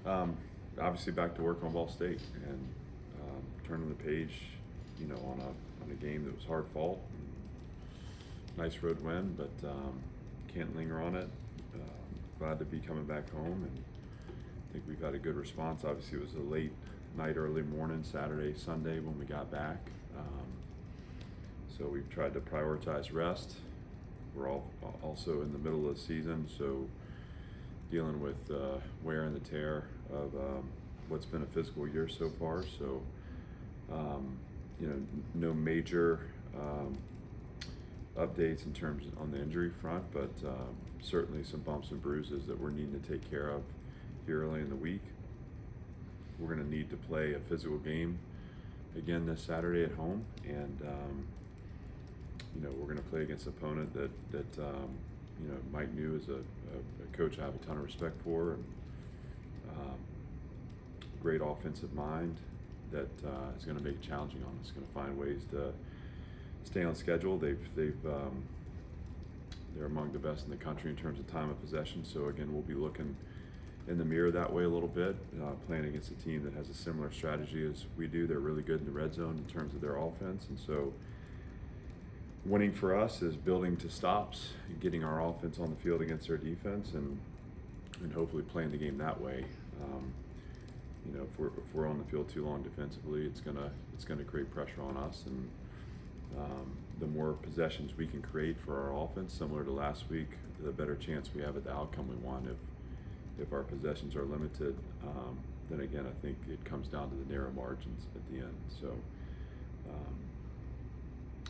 Um, Obviously, back to work on Ball State and turning the page, on a game that was hard fought. Nice road win, but can't linger on it. Glad to be coming back home, and I think we've had a good response. Obviously, it was a late night, early morning, Saturday, Sunday when we got back. So we've tried to prioritize rest. We're all also in the middle of the season, so dealing with wear and the tear of what's been a physical year so far. So, no major updates in terms on the injury front, but certainly some bumps and bruises that we're needing to take care of here early in the week. We're going to need to play a physical game again this Saturday at home, and we're going to play against an opponent that Mike New is a coach I have a ton of respect for, and great offensive mind that is going to make it challenging on us. Going to find ways to stay on schedule. They're among the best in the country in terms of time of possession. So again, we'll be looking in the mirror that way a little bit, playing against a team that has a similar strategy as we do. They're really good in the red zone in terms of their offense, and so winning for us is building to stops and getting our offense on the field against their defense, and hopefully playing the game that way. If we're on the field too long defensively, it's gonna create pressure on us, and the more possessions we can create for our offense, similar to last week, the better chance we have at the outcome we want. If our possessions are limited, then again, I think it comes down to the narrow margins at the end. So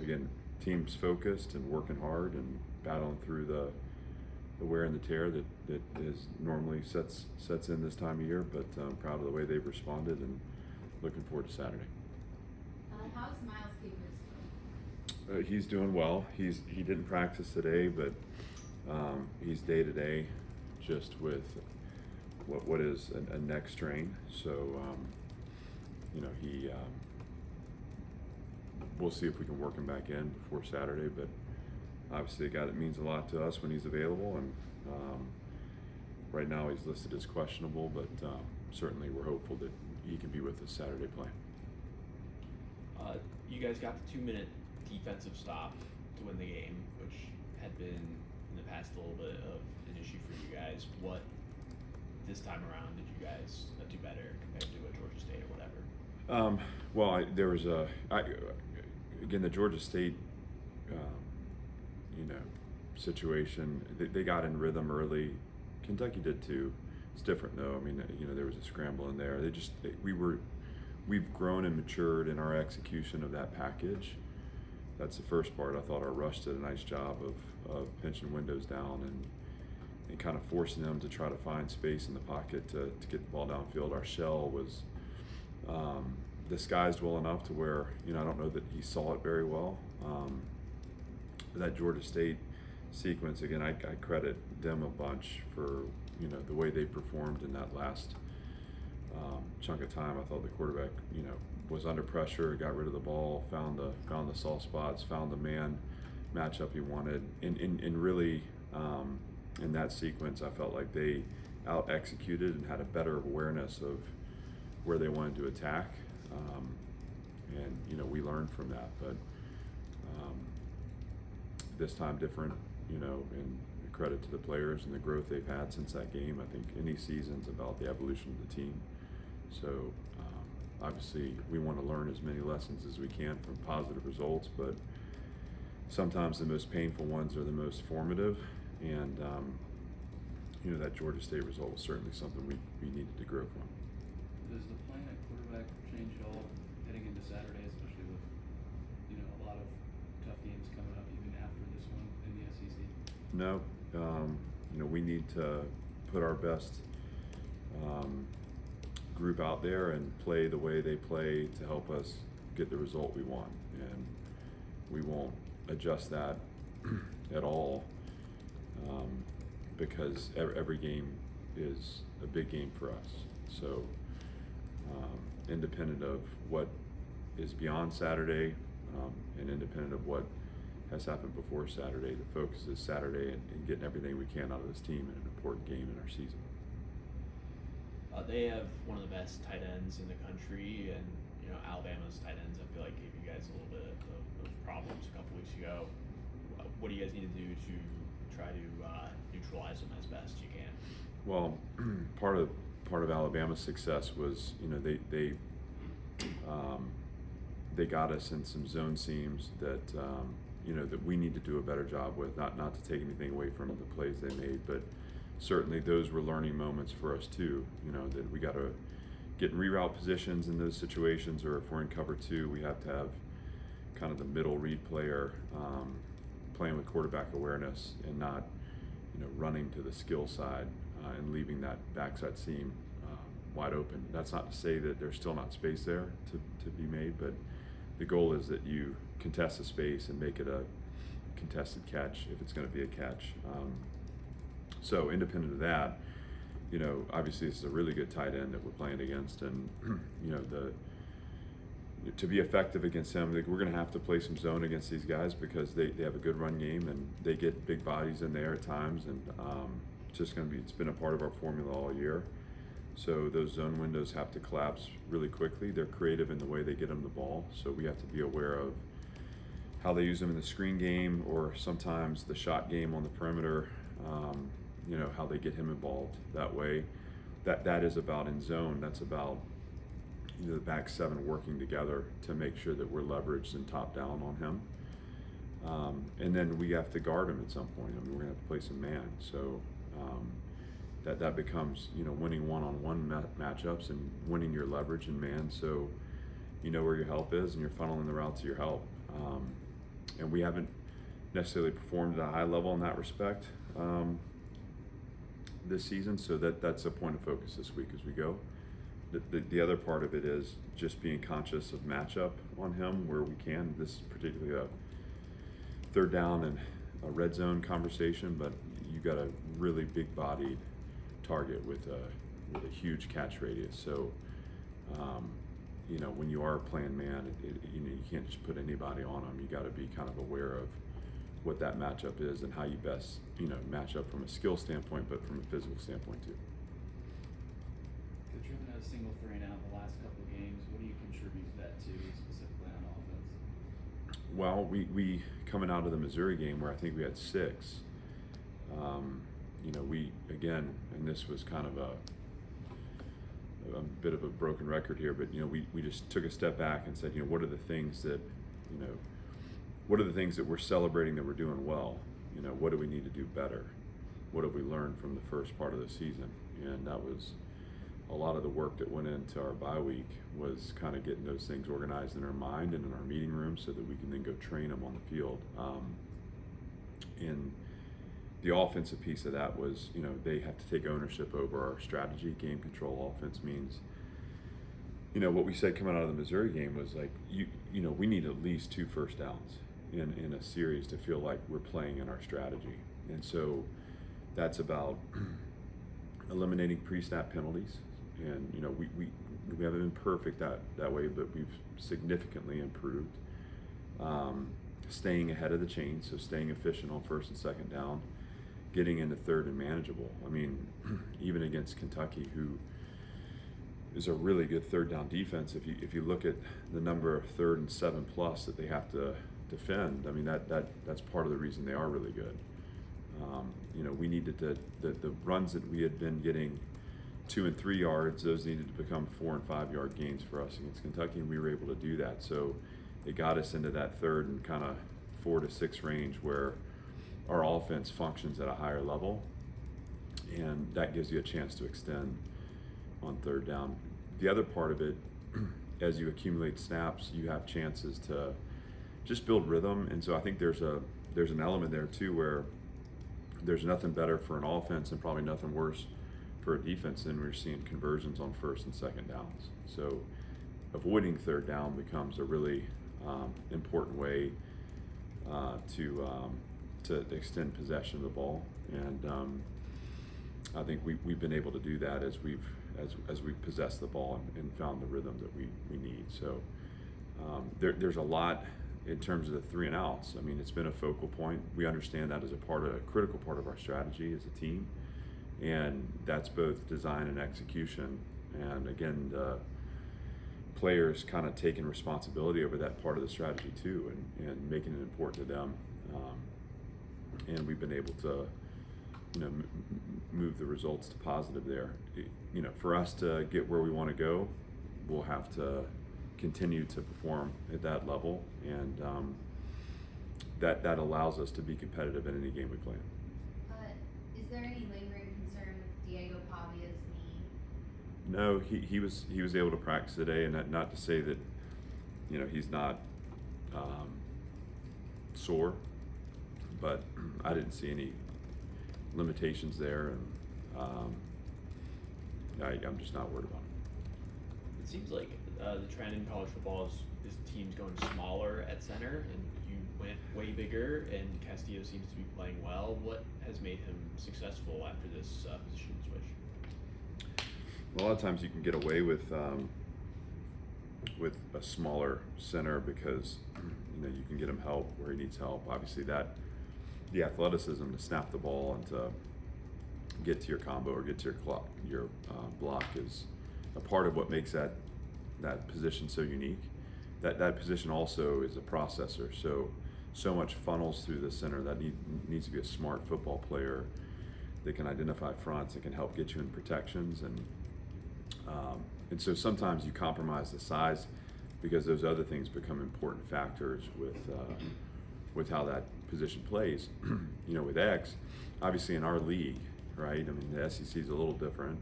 again, team's focused and working hard and battling through the wear and the tear that is normally sets in this time of year, but I'm proud of the way they've responded and looking forward to Saturday. How's Miles Capers doing? He's doing well. He didn't practice today, but he's day to day, just with what is a neck strain. So we'll see if we can work him back in before Saturday. But obviously, a guy that means a lot to us when he's available, and right now he's listed as questionable, but certainly we're hopeful that he can be with us Saturday playing. You guys got the 2-minute defensive stop to win the game, which had been in the past a little bit of an issue for you guys. What this time around did you guys do better compared to a Georgia State or whatever? There was again, the Georgia State situation. They got in rhythm early. Kentucky did too. It's different though. I mean, there was a scramble in there. We've grown and matured in our execution of that package. That's the first part. I thought our rush did a nice job of pinching windows down and kind of forcing them to try to find space in the pocket to get the ball downfield. Our shell was disguised well enough to where, I don't know that he saw it very well. That Georgia State sequence, again, I credit them a bunch for, the way they performed in that last chunk of time. I thought the quarterback, was under pressure, got rid of the ball, found the soft spots, found the man matchup he wanted, and really in that sequence, I felt like they out executed and had a better awareness of where they wanted to attack, and we learned from that. But this time different, and credit to the players and the growth they've had since that game. I think any season's about the evolution of the team. So obviously we want to learn as many lessons as we can from positive results, but sometimes the most painful ones are the most formative, and that Georgia State result was certainly something we needed to grow from. Does the plan at quarterback change at all heading into Saturday, especially with a lot of tough games coming up even after this one in the SEC? No, we need to put our best group out there and play the way they play to help us get the result we want, and we won't adjust that at all, because every game is a big game for us. So independent of what is beyond Saturday, and independent of what has happened before Saturday, the focus is Saturday and getting everything we can out of this team in an important game in our season. They have one of the best tight ends in the country, and you know Alabama's tight ends. I feel like gave you guys a little bit of those problems a couple weeks ago. What do you guys need to do to try to neutralize them as best you can? Well, part of Alabama's success was, you know, they got us in some zone seams that you know, that we need to do a better job with. Not to take anything away from the plays they made, but certainly those were learning moments for us too. You know, that we got to get in reroute positions in those situations, or if we're in cover two, we have to have kind of the middle read player playing with quarterback awareness and not, you know, running to the skill side and leaving that backside seam wide open. That's not to say that there's still not space there to be made, but the goal is that you contest the space and make it a contested catch if it's going to be a catch. So independent of that, you know, obviously this is a really good tight end that we're playing against, and you know, to be effective against them, like, we're going to have to play some zone against these guys because they have a good run game and they get big bodies in there at times, and it's been a part of our formula all year. So those zone windows have to collapse really quickly. They're creative in the way they get them the ball, so we have to be aware of how they use them in the screen game, or sometimes the shot game on the perimeter. You know, how they get him involved that way. That is about in zone. That's about, you know, the back seven working together to make sure that we're leveraged and top down on him. And then we have to guard him at some point. I mean, we're gonna have to play some man. So that becomes, you know, winning one-on-one matchups and winning your leverage in man. So you know where your help is and you're funneling the route to your help. And we haven't necessarily performed at a high level in that respect this season. So that's a point of focus this week as we go. The other part of it is just being conscious of matchup on him where we can. This is particularly a third down and a red zone conversation, but you got a really big bodied target with a huge catch radius. So you know, when you are playing man, you know, you can't just put anybody on them. You got to be kind of aware of what that matchup is and how you best, you know, match up from a skill standpoint, but from a physical standpoint too. Coach, you haven't had a single 3 and out in the last couple of games. What do you contribute that to specifically on offense? Well, we coming out of the Missouri game where I think we had 6. You know, we again, and this was kind of a bit of a broken record here, but you know, we just took a step back and said, you know, what are the things that, you know, what are the things that we're celebrating that we're doing well? You know, what do we need to do better? What have we learned from the first part of the season? And that was a lot of the work that went into our bye week, was kind of getting those things organized in our mind and in our meeting room so that we can then go train them on the field. And the offensive piece of that was, you know, they have to take ownership over our strategy. Game control offense means, you know, what we said coming out of the Missouri game was like, you know, we need at least 2 first downs in a series to feel like we're playing in our strategy. And so that's about eliminating pre-snap penalties. And, you know, we haven't been perfect that way, but we've significantly improved. Staying ahead of the chain, so staying efficient on first and second down, getting into third and manageable. I mean, even against Kentucky, who is a really good third down defense, if you look at the number of 3rd and 7+ that they have to defend, I mean, that's part of the reason they are really good. You know, we needed the runs that we had been getting 2 and 3 yards, those needed to become 4 and 5 yard gains for us against Kentucky, and we were able to do that. So it got us into that 3rd and kind of 4 to 6 range where our offense functions at a higher level, and that gives you a chance to extend on 3rd down. The other part of it, as you accumulate snaps, you have chances to just build rhythm, and so I think there's an element there too where there's nothing better for an offense and probably nothing worse for a defense than we're seeing conversions on 1st and 2nd downs. So avoiding 3rd down becomes a really important way to extend possession of the ball, and I think we've been able to do that as we've possessed the ball and found the rhythm that we need. So there's a lot in terms of the 3 and outs. I mean, it's been a focal point. We understand that as a critical part of our strategy as a team. and that's both design and execution. And again, the players kind of taking responsibility over that part of the strategy too, and making it important to them. And we've been able to, move the results to positive there. For us to get where we want to go, we'll have to continue to perform at that level, and that allows us to be competitive in any game we play in. Is there any lingering concern with Diego Pavia's knee? No, he was able to practice today, and not to say that he's not sore, but I didn't see any limitations there, and I'm just not worried about it. It seems like the trend in college football is teams going smaller at center, and you went way bigger, and Castillo seems to be playing well. What has made him successful after this position switch? A lot of times you can get away with a smaller center because you can get him help where he needs help. Obviously, the athleticism to snap the ball and to get to your combo or get to your block is a part of what makes that position so unique. That position also is a processor. So much funnels through the center. That needs to be a smart football player that can identify fronts and can help get you in protections, and so sometimes you compromise the size because those other things become important factors with how that position plays. With X, obviously in our league, right? I mean, the SEC is a little different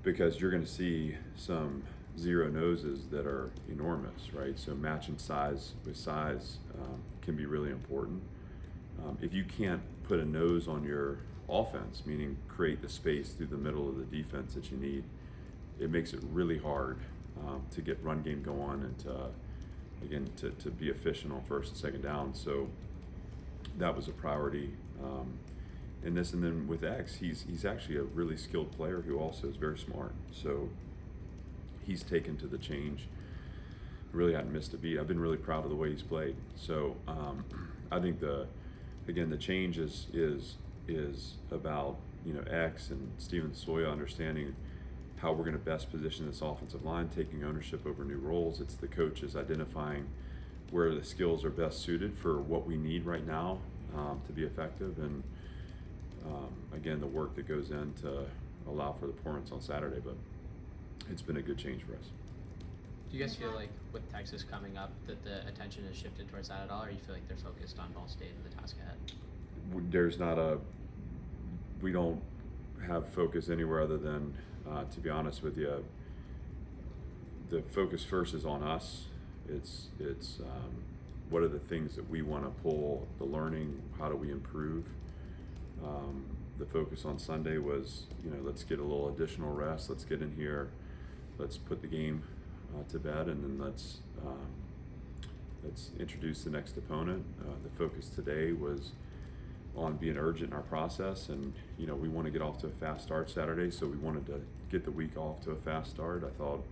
because you're going to see some zero noses that are enormous, right? So matching size with size can be really important. If you can't put a nose on your offense, meaning create the space through the middle of the defense that you need, it makes it really hard to get run game going and to be efficient on first and second down. So that was a priority in this. And then with X, he's actually a really skilled player who also is very smart. So he's taken to the change. Really hadn't missed a beat. I've been really proud of the way he's played. So I think the change is about X and Steven Soya understanding how we're going to best position this offensive line, taking ownership over new roles. It's the coaches identifying where the skills are best suited for what we need right now to be effective, and again, the work that goes in to allow for the performance on Saturday. But it's been a good change for us. Do you guys feel like with Texas coming up that the attention has shifted towards that at all, or you feel like they're focused on Ball State and the task ahead? We don't have focus anywhere other than, to be honest with you, the focus first is on us. It's what are the things that we want to pull, the learning, how do we improve? The focus on Sunday was, let's get a little additional rest, let's get in here, let's put the game to bed, and then let's introduce the next opponent. The focus today was on being urgent in our process, and we want to get off to a fast start Saturday, so we wanted to get the week off to a fast start. I thought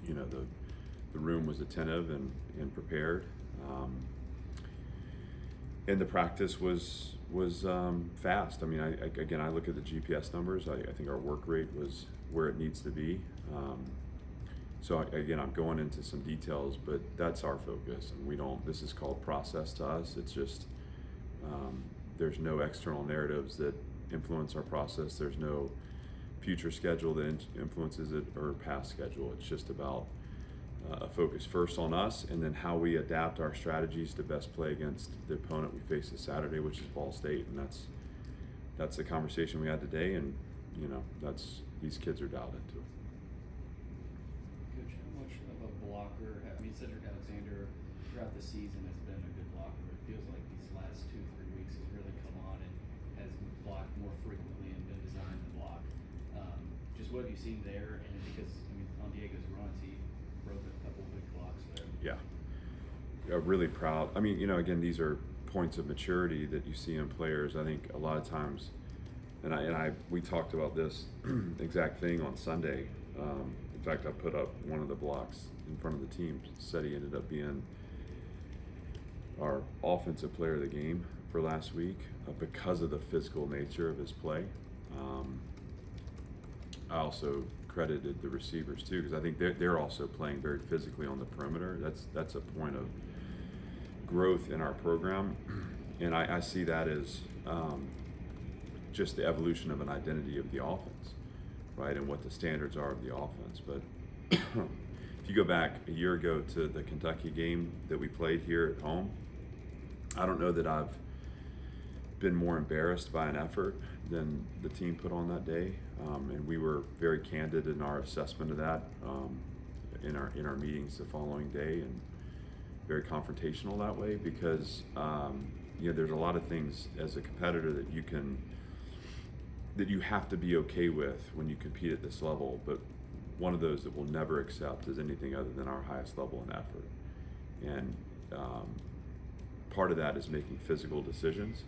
the room was attentive and prepared, and the practice was fast. I mean, I look at the GPS numbers. I think our work rate was where it needs to be. So I'm going into some details, but that's our focus, and this is called process to us. It's just there's no external narratives that influence our process. There's no future schedule that influences it or past schedule. It's just about a focus first on us, and then how we adapt our strategies to best play against the opponent we face this Saturday, which is Ball State. And that's the conversation we had today, and these kids are dialed into it. Coach, how much of a blocker? Cedric Alexander throughout the season has been a good blocker. It feels like these last 2-3 weeks has really come on and has blocked more frequently and been designed to block. Just what have you seen there? And because on Diego's runs, he broke a couple big blocks there. Yeah, really proud. Again, these are points of maturity that you see in players. I think a lot of times, we talked about this exact thing on Sunday. In fact, I put up one of the blocks in front of the team. Said he ended up being our offensive player of the game for last week because of the physical nature of his play. I also credited the receivers too, because I think they're also playing very physically on the perimeter. That's a point of growth in our program, and I see that as just the evolution of an identity of the offense, right, and what the standards are of the offense. But if you go back a year ago to the Kentucky game that we played here at home, I don't know that I've been more embarrassed by an effort than the team put on that day, and we were very candid in our assessment of that in our meetings the following day, and very confrontational that way, because there's a lot of things as a competitor that you have to be okay with when you compete at this level, but one of those that we'll never accept is anything other than our highest level in effort. And part of that is making physical decisions.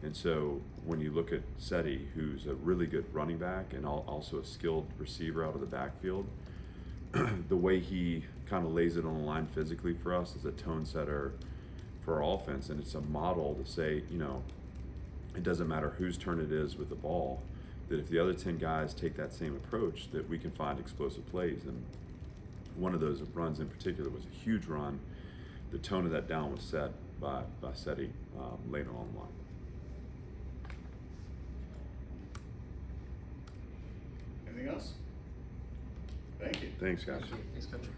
And so when you look at Seti, who's a really good running back and also a skilled receiver out of the backfield, the way he kind of lays it on the line physically for us is a tone setter for our offense. And it's a model to say, it doesn't matter whose turn it is with the ball, that if the other 10 guys take that same approach, that we can find explosive plays. And one of those runs in particular was a huge run. The tone of that down was set by Seti later on the line. Anything else? Thank you. Thanks, guys. Thanks, Coach.